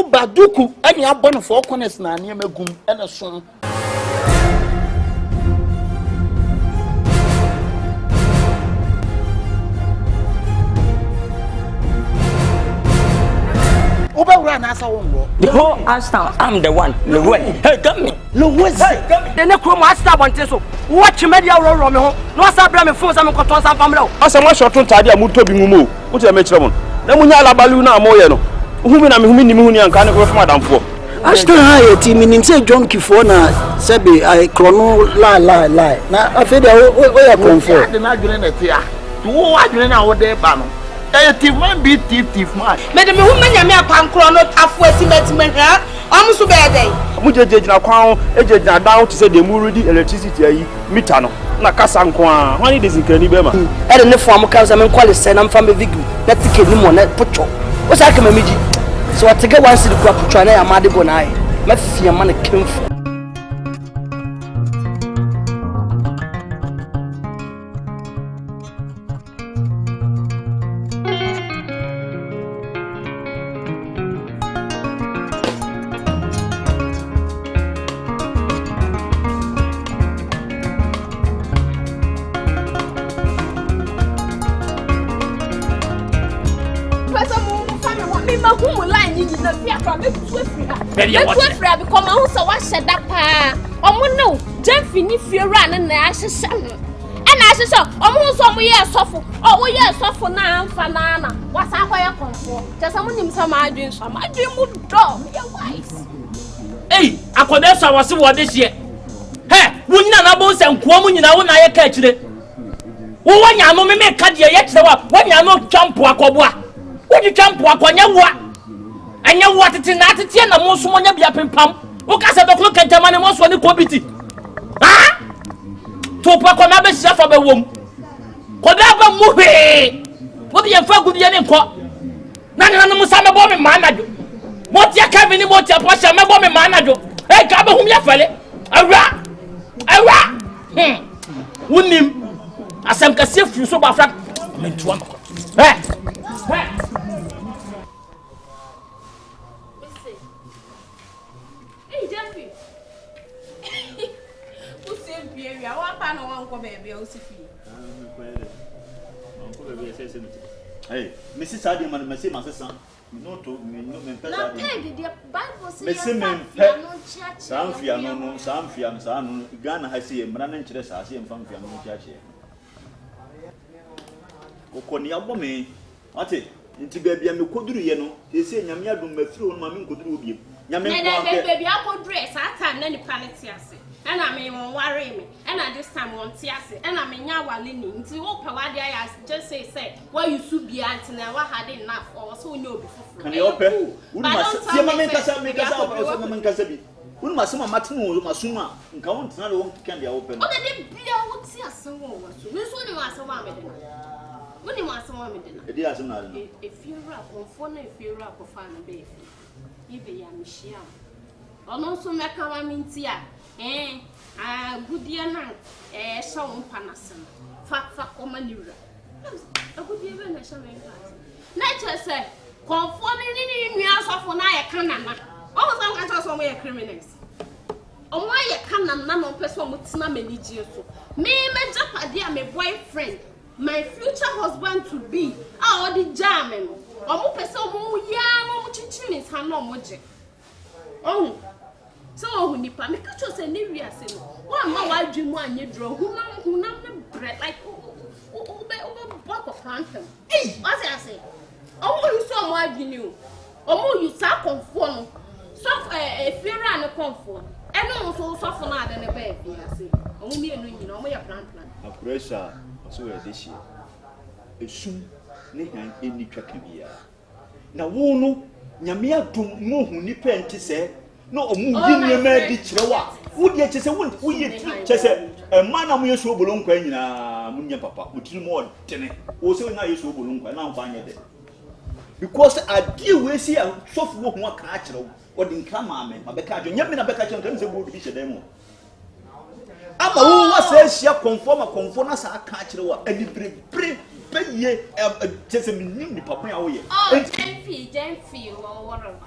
baduku any abon for corners na near megum and a song. The whole Ashtown, I'm the one. Hey, come me. Louis, the necro master wanted so. Watch media roll on me. No, Sabram phones and cotons and family. As a much short tidy, I'm to be moved. What's a match? The Munyala Baluna Moyano. Whom I'm whom and can't go from Madame for. Ashtown high team in say John Kifona, Sebi, I chrono lie. Now, I feel where I come for. The Nagrin at here. Who are doing our day, Bano? Thief man beat thief man. Madam, woman, you may come chrono halfway to measurement. I'm so bad day. Muja na kwao eje na down to say the muridi electricity ayi meter no na kasa nkwa hwan dey zinkani be ma e de ne form kan say men kwale say na mfa me vigu na tike ni mo na pocho o sa ka mamiji so watege wan sidi kwa pocho na ya made go na ai ma fia ma na kemfo. Because I also watch that pa. No, Jeffy fear run and I said, and I said, almost some years suffer. Oh, yes, suffer now, Fanana. What's our way of comfort? Just someone some I dream, some I dream would draw your wise. Hey, I could also was what this year. Hey, wouldn't not boss and Quamun in our night catch it. When you know me make cut your yet, when you know jump walk, would you jump walk on your what? And you want it in that ten and most one be up in pump. Who can say the clock and Tamani most one quality? Ah? To pack on a chef of a womb. Kodaba movie. What do you fuck with the end? None of them are bombing manager. What you can be what your passion, my bombing manager. Hey, come home, your fellow. A rat. Wouldn't him? As I'm conceived you so bad. Hey. Hey, Mrs. Adi, my son, no to me, no men. The Bible says, some fiam, some Ghana has seen running to the Sassi and from Fiam Church. Okonia Bome, what it? Into baby, I'm a Kodriano. They say Yamia do me through Mammy Kodru. Yamin, baby, I could dress, I can't any palace. And I mean, worry me, and at this time won't see us, and I mean, Yawa Lini, to walk away, I just say, well, you should be until never had enough, or so know before. Can you open? We must make us out of Woman Casabi. We must Matino, Masuma, and count another one can be open. Oh, they didn't be able to see us some more. This one you want some woman. When you want some woman, it is another. If you're up on phone, if you're up for fun, baby, if you are Michelle. Also, make a woman tea. Good year now, some panasan. Fat commandura. A good year when I shall make that. Nature said, conforming in your house of one eye canana. All some catchers on my criminals. On why you can't none of person with some religious. Me, my Japadia, my boyfriend, my future husband to be, our the German. Or more person who yam chichin is her no moje. Oh. So when you panic, you say, "Never say one more while you want you draw who not bread like over block of phantom." Hey, what I say? Oh, you saw what you knew. Oh, you saw conform. So if you run a conform, and also suffer not than a baby, I say. Only you know, we are plan. A pressure, so this year. A soon, Nihan in the Chakabia. Now, Wono, Yamia to move who nipper to say. No, you made it. Would you say, wouldn't we? Say, a man of your so belong when Munya Papa, which is more than also now you so belong when I'm finding it. Because I deal with see a soft work more catcher or in Kama, my back, and Yamin Abeka turns a good fish a demo. I'm a woman says she conform as a catcher and you bring ye just a minute, Papa away. Oh, don't feel, or whatever.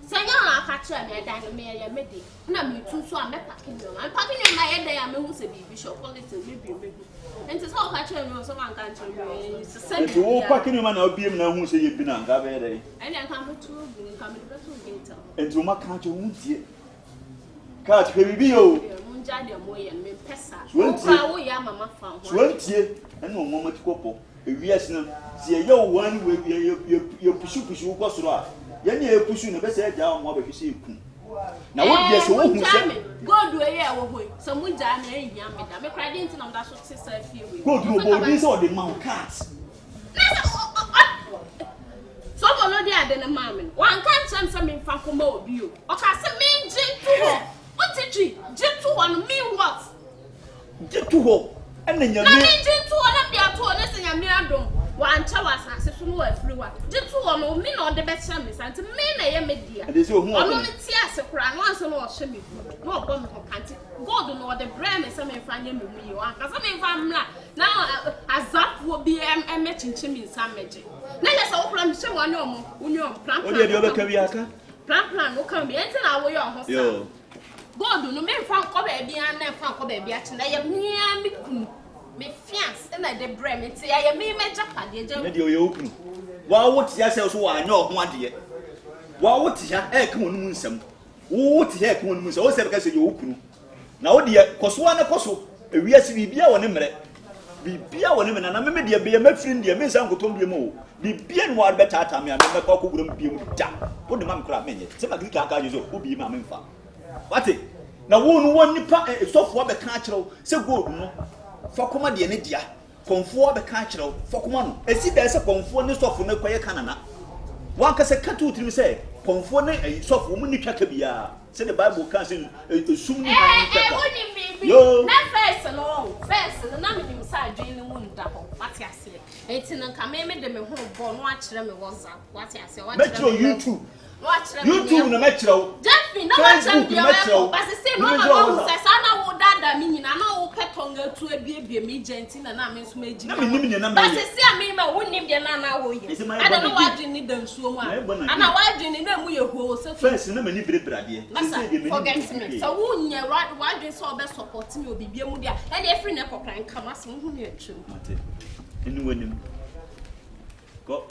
Sanya akacha me dan me ya medi. Na me tu so am packing no. Am packing no na ye dan am hu se bi shop quality me bi. Enti so akacha me so man kan me. Enti wo packing no na obiem na hu se ye bi na nga be dey. Eni an kan tu bi kan me beto gate. Enti wo maka cho hu tie. Ka ti bibi yo. Mun ja de mo ye me pesa. Wo wo ya mama fa ho. So tie ena o mama ti kopo. Ewiase no se ye yo wan we ye pushu ko soro a. Ye ne e pushu no be se ja o mo be hwese eku. Na wo bia se wo hu se God we ye wo hoy. So mu ja na ehia me da. Me kra dey ntin am da so se sa fie we. God no bo dey so the mount cat. So go no dey ade na mamen. Wan kan cham se me fa koma obi o. O ka se me nje tu ho. What did you? Nje tu ho no mean what? Nje tu ho. Ena nyame. Na nje tu ho na bia tu ho na se nyame adom. Wan cha wasase so no afiri wa. Nje tu ho no me na ode be cha me santi me na ye media. Ade se ohun ono me ti ase kura no anso no hye me. No obo me ko kanti. God no ode brand me se me fa nya me mu yi. Wan ka se me fa mra. Na azapo bi me chinchi mi nsa meje. Na ye se wo kura me hye wan omo. Unyo plan. O de bi obeka wi aka. Plan no kan bi enti na wo ye ho sa. Yo. God no me fa ko ba bia na fa ko ba bia chi na ye mia me kunu. Me fiance na de bre me ti ya me japa de je na de oye okunu wa wo ti ya se so wa anya ho ade wa wo ti ya e kan onum nsam wo ti ya kan onum nsam wo se be ka se ye okunu na wo de koso na koso ewiase bibia wo ne mre bibia wo ne me na me de be ya mafiri de me nsan kotom bi mo bibia no wa be tata me me ka ko gurum bi mu da wo de mam kra menye se ma grika aka jo wo bi ma me mfa wate na wo no won nipa sofo be ka akireo se gold no fakoma de ne dia konfo be ka akireo fakoma no esi da se konfo ne sofo ne koye kanana wan ka se katu trim se konfo ne sofo mu ni twaka bia se the bible kan se sum ni han twaka yo na first no na me nim sa adwen ne mu nda ho wate ase enti na ka me de me ho bo no akire me WhatsApp wate ase wate metro YouTube na metro Jeffy na WhatsApp dia we but say no no say sana wo dada mi nyina na wo petonga tu ebiebie mi genti na me nso meji na me nim ne na me but say me ma wo nim de na wo ye ada no wadwen ni dansuo mu ana wadwen ni na mu ye ho so first na me ni brebrade forget me so wo nya wadwen so be support me obibie mu dia e dey free na kokran kama so hu ne atwem mate enu wanim go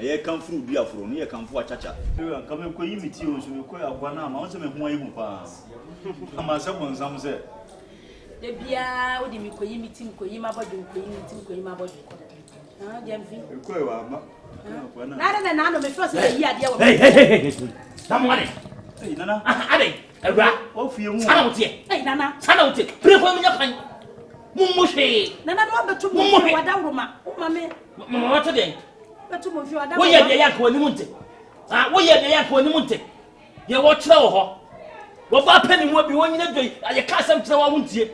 ye kan furu bi afro ne ye kan fu achacha e kan me ko yimiti o so me ko agwa na ma won se me hu ayi hu pa ama se bon sam se de bia wo di mi ko yimiti ko yima bodu ko yimiti ko yima bodu ah Jemfi e ko e wa ma na no me fo se yi ade wo hey tamwane hey nana ade ewra o fie mu sana wote hey nana sana wote pre ko me nya pan mummo hwe nana do betu mo wada wroma o mame mama wato den betu mo fi wada wo ye de yanko ani munte wo ye de yanko ani munte ye wo kire wo ho wo ba pani mu bi won nyina doi ye ka asam kire wa muntie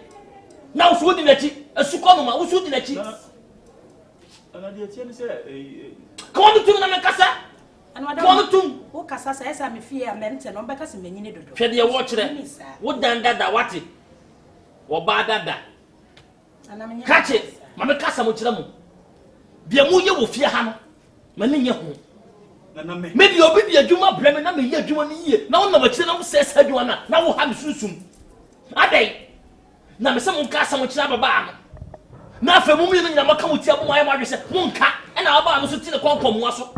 na wo so di nachi asuko no ma wo so di nachi ana de tie ne se ko no tum na me kasa ana wada ko no tum wo kasa sa esa me fie amente no be kasa menyine dodo hwe de wo kire wo danda wate wo ba dada ana menya kache ma me kasa mo kire mu bia mu ye wo fie ha no ma ne nye ho nana me bi obi bi adwuma breme na me ye adwuma ni ye na wo na ma kire na wo sesa adwuma na wo ha me susum adai na me se mo kasa mo kire baba no na fa mu mi no nyama ka mo tia mo ayi ma hwese mo nka e na baba no so ti ne konkom wa so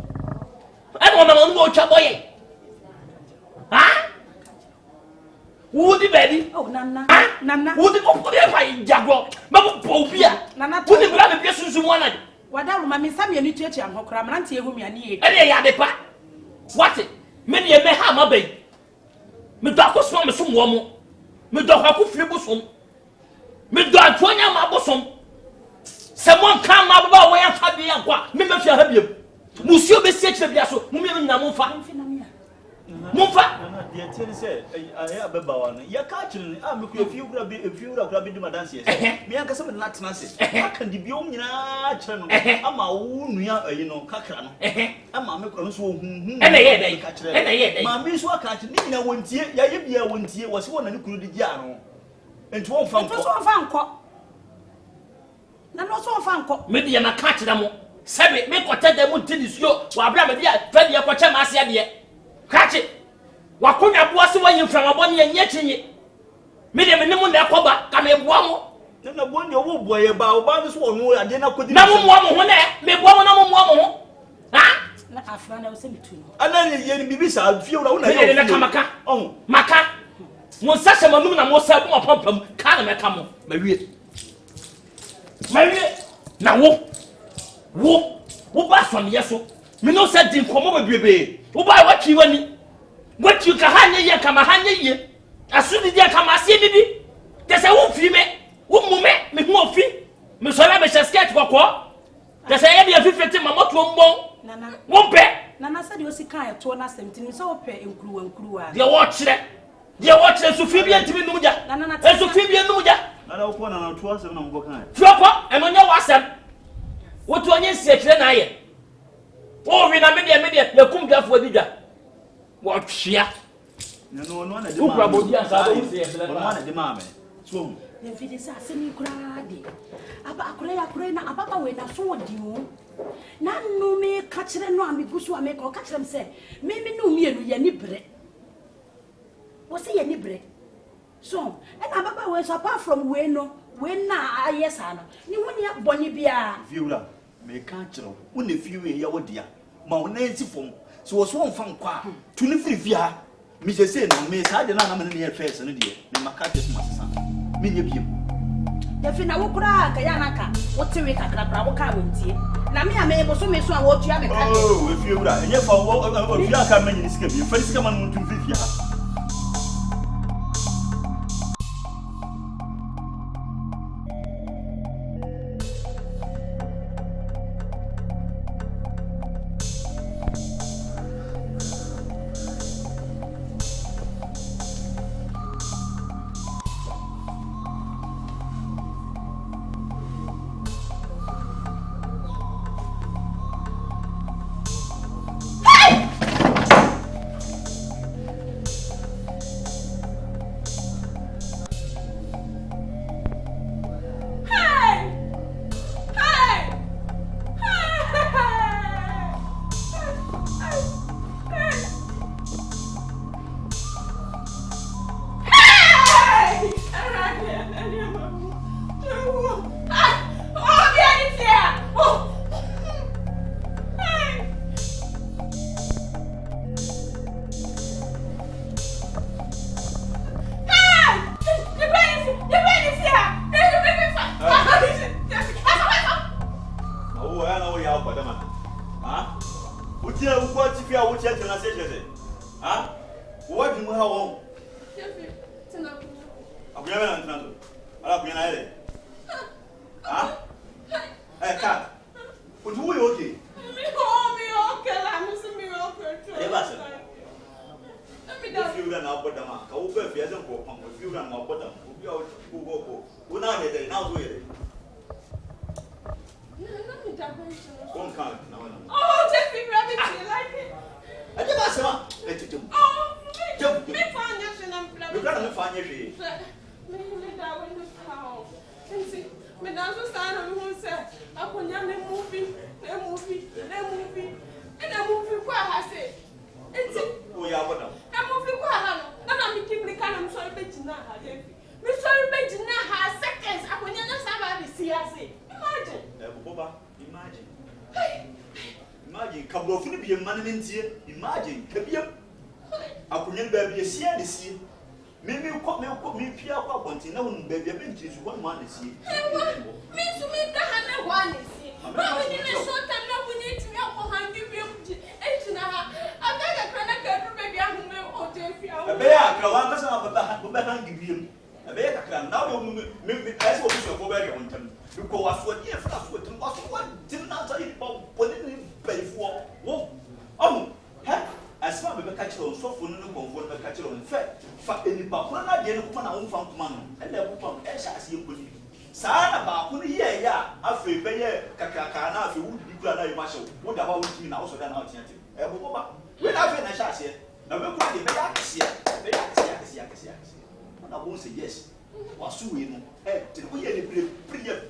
e na ma no wo twa boye ha wo di baby oh nana wo di ko de fa jagro ma bo bia nana wo di bla me bi susum wana wada wroma me sam ye ni tuatua nhokra mrante ehu mi ani e e de ya de pa what me de me ha ma bai me do akoso me so mo mo me do akofiri bosom me do atonya ma bosom se mo kan ma baba wo ya fa bi ya kwa me me fi ha biem musio be sie kire bia so mo me nyina mo fa nana de tie ne se ayi abeba wa no ya ka kire a me ko efiura bi di madanse ye me yanka se me na tena se aka di bi o nyina kire no ama wo nua ayi no kakra no ama me ko no so hunhun e na ye dai ma me so aka kire ni nyina wontie ya ye bia wontie wo se wona ne kunu di gia no enti won fa nko na no so fa nko me de na ka kire mo sebe me ko tede mo ntini suo wa bra me dia fa de ko che ma ase ade kache wakonya boa se wayin from abone yenye chinye me de me nemu na ekoba ka me boa mo na boni wo boa ye ba wo ba so wo ade na kodi na mo mo mo ho na me boa mo na mo mo ho ha na afra na wo se mitu ana ye ni bibi sa fie wo na ye na kamaka maka mo sase manum na mo sa bu mo pampam ka na me ka mo mawie na wo ba so ne so me no sa din komo ba bebe wo ba watwi wani watwi ka hanye ye kama hanye ye asudi dia kama asie bibi te se wo fi me wo mu me hu ofi me so la be skirt kokko te se ye dia fifete mamoto mbon nana wo pe nana sa de o sika to na semtini so wo pe nkruwa dia wo kire so fi bia ntimi numja so fi bia numja nana wo ko nana to asem na mbo kan fioko eno nya wasem wo to onye sie kire na ye wo wi na media yakum dwafo bidwa wo twia no na de ma wo bodi ansa wo sie no na de ma me so ne vidi sa seni kura de aba akure na ababa we na so odi wo na no me ka kire no amigusu ameka ka kire mse me no mienu ye ni bre wo se ye ni bre so and ababa we so apart from we no we na ayesa no ni woni abonye bia viura me ka kire wo ne fiwe ya wo dia ma wo na enti fom so wo so won fa nkwa tu ne firifia mi je se no me sa de na me ne ye face no de me makate so masasa me nye biem ya fi na wo kura ka ya naka wo tewe kakra wo ka wontie na me ame bo so me so a wo tua me ka we fiura enye fa wo fiura ka me nyini sika bi fa sika man mun tu firifia Imagine kabia akunyen baby esia de sie me pia kwa kontina won baby be ntiri ko ma de sie me su me ka ha na wa de sie ba we ni so ta na wo ni ti akọ hangi bi etina ha abega kana ka du baby ahu me o te fi ahu be ya ka wa ka sa ba hangi bi be ya ka na wo me ai so so ko ba re won tam ko wa so ni fa so tin wa so wa tin na ta i bo ni pe fo wo asma be catch on so for no comfort be catch on fa enipa ko na de ko na won fa kuma no e le ko e sha ase ko ni saa na ba ko ni ye ya afi be ye kakaka na afi wo bi kura na yo ma hye wo da ba wo timi na wo so da na wo tia tim e bo ba we na afi na sha ase na be ko de be ya kese na wo say yes wa su we no e te ko ye le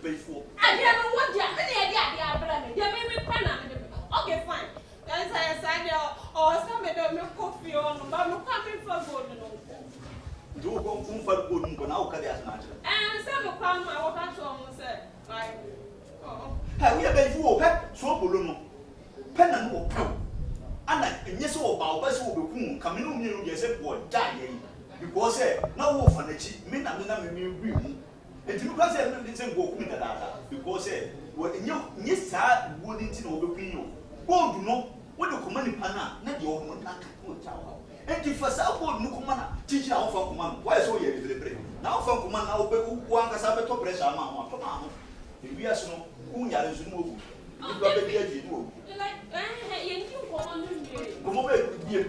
pre fo ade no wo dia me na ye dia abra me dia me pa na me okay fine Yes, I know. Or some of them coffee on, but no coming for good. Do go for good, but now can as much. And some of them I walk out to almost say, like, oh. Have we ever you pet so balloon? Pen and walk out. And yes, about us will be coming on you, yes, what dying. Because now wolf and the cheap, men and the me. And you can't say anything walk with the data. Because what in your yes, sir, wouldn't know the you. Oh, do know what the command pana, not your own lack of tower. And if a south board no command, teach our from command, why so you deliberate? Now from command, now one has a top pressure amount. If we are so, who are is moved. You got the idea you do. Like, you go on. Come over here.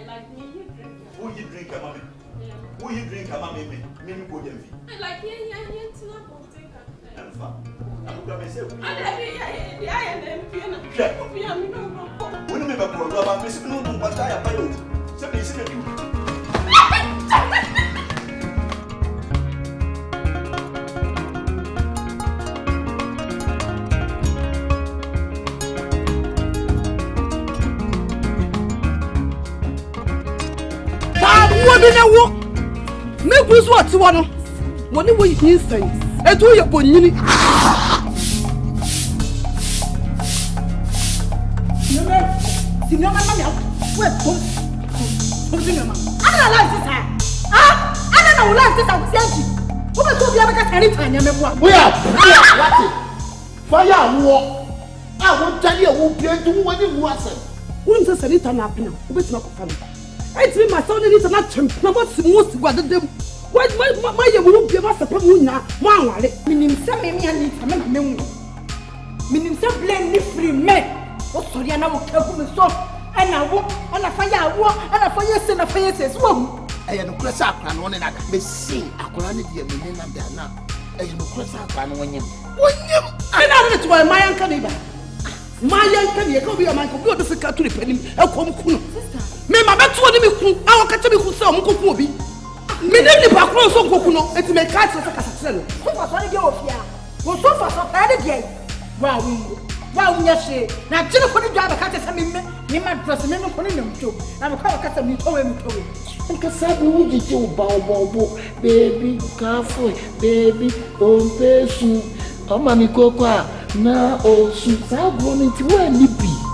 Like me, you drink. Who you drink, a mommy? Who you drink, a mommy? Mimi put them. Like, yeah, it's not take I'm fine. I'm going to say, I am when we have a program, Miss Newton, what I have found. Somebody said you. What do you want? Make us what you want. What do you say? And do your bonini. Fire war. I won't tell you who played to when it wasn't. Wouldn't a senator now? What's not family? It's me, my son, is not champ. Now, what's the most what them? Why, my won't be a master Pamuna, Mamma, meaning some men need a man. Meaning some blame me free men. Oh, sorry, and I will care for the soul. And I walk, and I fire war, and I fire send a fire says, Whoa. I am no cross up and one another. They see a Koran, the men and they are now. I am no cross up and when you. I know that's why my uncle neighbor. My uncle, you come here, my computer difficult to repay him. I'll come cool. Me ma betu oni mi kun awo ka che mi kun se o mu kokun obi me dem ni pa kro so kokun no eti me ka che se kasa tire no so fa so ni ge ofia wo so fa so ta de ge wa wu nya she na je ko ni dwa ba ka che se me ma dress me ko ni nto na me ka ka se mi to we nka sabu wu ji je o baby kafo baby ompesu o ma mi kokwa na o su sabu ni ti wa ni bi